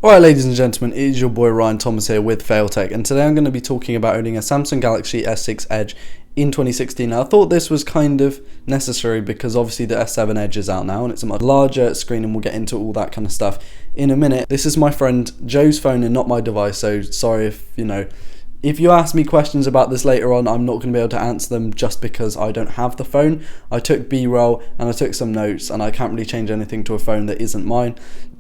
Alright, ladies and gentlemen, it is your boy Ryan Thomas here with Failtech, and today I'm going to be talking about owning a Samsung Galaxy S6 Edge in 2016. Now, I thought this was kind of necessary because obviously the S7 Edge is out now and it's a much larger screen, and we'll get into all that kind of stuff in a minute. This is my friend Joe's phone and not my device, so sorry if you ask me questions about this later on, I'm not going to be able to answer them just because I don't have the phone. I took B-roll and I took some notes, and I can't really change anything to a phone that isn't mine.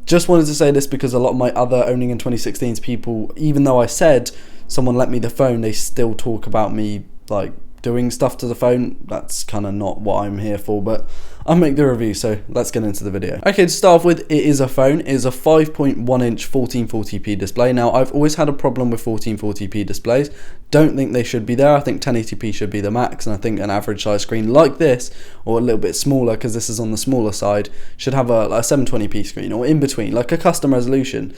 Just wanted to say this because a lot of my other owning in 2016's people, even though I said someone lent me the phone, they still talk about me like doing stuff to the phone. That's kind of not what I'm here for, but I'll make the review, so let's get into the video. Okay, to start off with, it is a phone. It is a 5.1 inch 1440p display. Now, I've always had a problem with 1440p displays. Don't think they should be there. I think 1080p should be the max, and I think an average size screen like this, or a little bit smaller because this is on the smaller side, should have a 720p screen, or in between, like a custom resolution.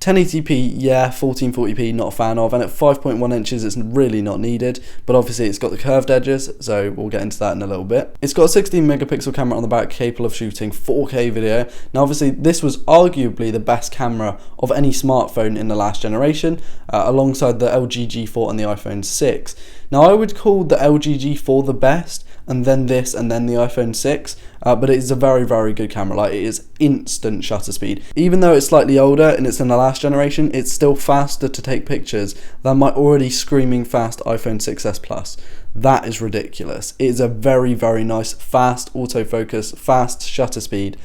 1080p, yeah, 1440p, not a fan of, and at 5.1 inches it's really not needed, but obviously it's got the curved edges, so we'll get into that in a little bit. It's got a 16 megapixel camera on the back, capable of shooting 4K video. Now obviously this was arguably the best camera of any smartphone in the last generation, alongside the LG G4 and the iPhone 6. Now I would call the LG G4 the best, and then this, and then the iPhone 6, but it is a very, very good camera. Like, it is instant shutter speed. Even though it's slightly older and it's in the last generation, it's still faster to take pictures than my already screaming fast iPhone 6s Plus. That is ridiculous. It is a very, very nice, fast autofocus, fast shutter speed.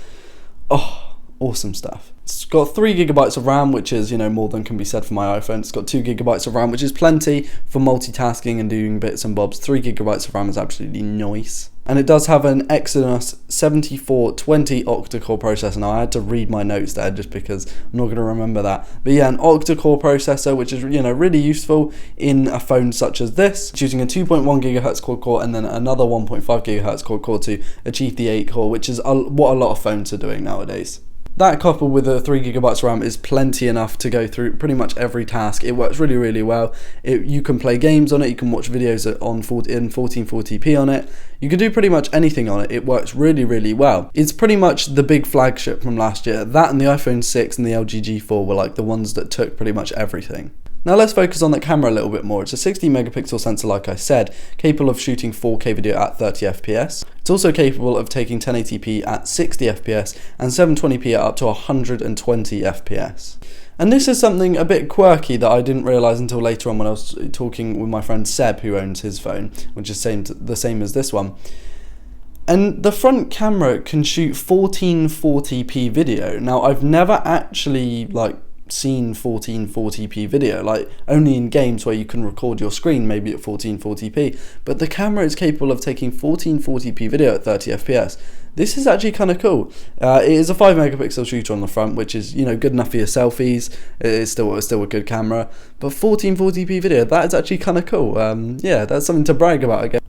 Oh, awesome stuff. It's got 3 gigabytes of RAM, which is, more than can be said for my iPhone. It's got 2 gigabytes of RAM, which is plenty for multitasking and doing bits and bobs. 3 gigabytes of RAM is absolutely nice. And it does have an Exynos 7420 octa-core processor. Now, I had to read my notes there just because I'm not going to remember that. But yeah, an octa-core processor, which is, really useful in a phone such as this. It's using a 2.1 gigahertz quad core and then another 1.5 gigahertz quad core to achieve the 8 core, which is what a lot of phones are doing nowadays. That coupled with the 3 gigabytes RAM is plenty enough to go through pretty much every task. It works really, really well. You can play games on it, you can watch videos in 1440p on it. You can do pretty much anything on it. It works really, really well. It's pretty much the big flagship from last year. That and the iPhone 6 and the LG G4 were like the ones that took pretty much everything. Now let's focus on the camera a little bit more. It's a 16 megapixel sensor, like I said, capable of shooting 4K video at 30 FPS. It's also capable of taking 1080p at 60 FPS and 720p at up to 120 FPS. And this is something a bit quirky that I didn't realise until later on when I was talking with my friend Seb, who owns his phone, which is the same as this one. And the front camera can shoot 1440p video. Now, I've never actually seen 1440p video, only in games where you can record your screen maybe at 1440p, but the camera is capable of taking 1440p video at 30 fps. This is actually kind of cool. It is a 5 megapixel shooter on the front, which is good enough for your selfies. It's still a good camera, but 1440p video, that is actually kind of cool. Yeah, that's something to brag about, I guess.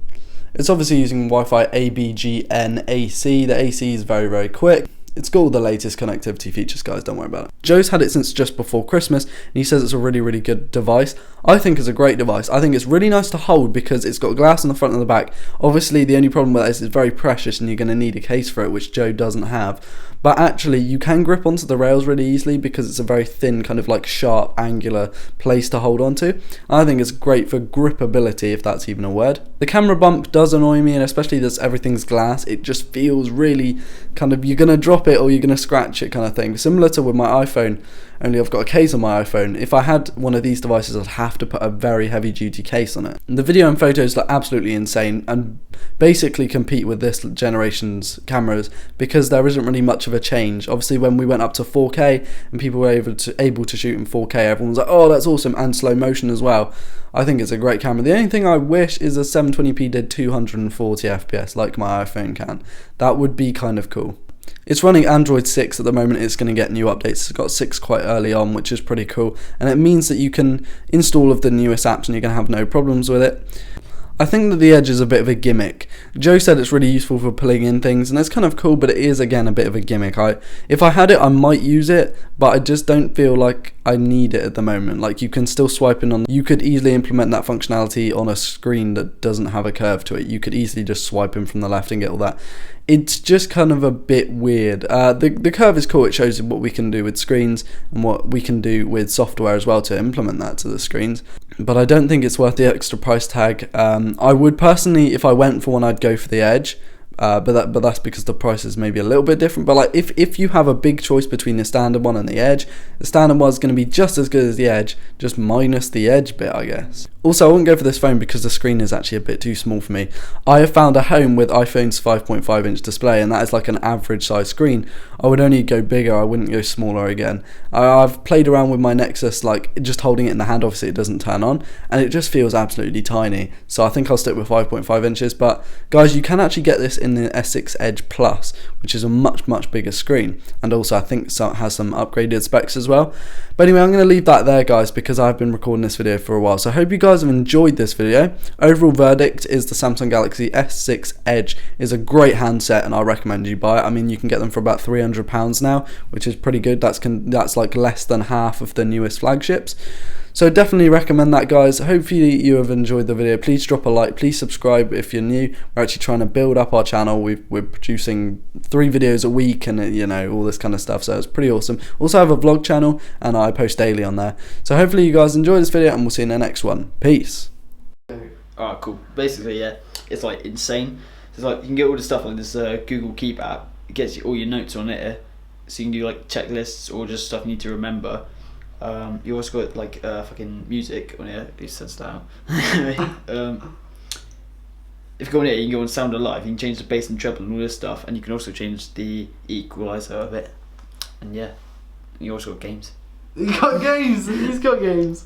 It's obviously using Wi-Fi ABGN AC. The AC is very, very quick. It's got all the latest connectivity features, guys, don't worry about it. Joe's had it since just before Christmas, and he says it's a really, really good device. I think it's a great device. I think it's really nice to hold because it's got glass on the front and the back. Obviously, the only problem with it is it's very precious and you're going to need a case for it, which Joe doesn't have. But actually, you can grip onto the rails really easily because it's a very thin, kind of sharp, angular place to hold onto. I think it's great for gripability, if that's even a word. The camera bump does annoy me, and especially as everything's glass, it just feels really kind of, you're going to drop it or you're going to scratch it kind of thing. Similar to with my iPhone, only I've got a case on my iPhone. If I had one of these devices, I'd have to put a very heavy duty case on it. And the video and photos look absolutely insane and basically compete with this generation's cameras because there isn't really much of a change. Obviously, when we went up to 4K and people were able to shoot in 4K, everyone was like, oh, that's awesome, and slow motion as well. I think it's a great camera. The only thing I wish is a 720p did 240 FPS like my iPhone can. That would be kind of cool. It's running Android 6 at the moment. It's going to get new updates. It's got 6 quite early on, which is pretty cool. And it means that you can install all of the newest apps and you're going to have no problems with it. I think that the Edge is a bit of a gimmick. Joe said it's really useful for pulling in things, and it's kind of cool, but it is, again, a bit of a gimmick. If I had it, I might use it, but I just don't feel like I need it at the moment. You can still swipe in on, you could easily implement that functionality on a screen that doesn't have a curve to it. You could easily just swipe in from the left and get all that it's just kind of a bit weird. The curve is cool. It shows what we can do with screens and what we can do with software as well to implement that to the screens. But I don't think it's worth the extra price tag. I would personally, if I went for one, I'd go for the Edge. But that's because the price is maybe a little bit different. But like if you have a big choice between the standard one and the Edge, the standard one is going to be just as good as the Edge, just minus the Edge bit, I guess. Also, I wouldn't go for this phone because the screen is actually a bit too small for me. I have found a home with iPhone's 5.5 inch display, and that is like an average size screen. I would only go bigger, I wouldn't go smaller again. I've played around with my Nexus, like just holding it in the hand, obviously it doesn't turn on, and it just feels absolutely tiny. So I think I'll stick with 5.5 inches, but guys, you can actually get this in the S6 Edge Plus, which is a much bigger screen, and also I think it has some upgraded specs as well. But anyway, I'm going to leave that there, guys, because I've been recording this video for a while. So I hope you guys have enjoyed this video. Overall verdict is the Samsung Galaxy S6 Edge is a great handset, and I recommend you buy it. I mean, you can get them for about £300 now, which is pretty good. That's like less than half of the newest flagships. So definitely recommend that, guys. Hopefully you have enjoyed the video. Please drop a like. Please subscribe if you're new. We're actually trying to build up our channel. We're producing 3 videos a week and, you know, all this kind of stuff. So it's pretty awesome. Also have a vlog channel and I post daily on there. So hopefully you guys enjoy this video and we'll see you in the next one. Peace. Alright, cool. Basically, yeah, it's like insane. It's like you can get all the stuff on this Google Keep app. It gets you all your notes on it. So you can do like checklists or just stuff you need to remember. You also got like fucking music on here. It says that. If you go on here, you can go on Sound Alive. You can change the bass and treble and all this stuff, and you can also change the equalizer of it. And yeah, you also got games. You got games. He's got games.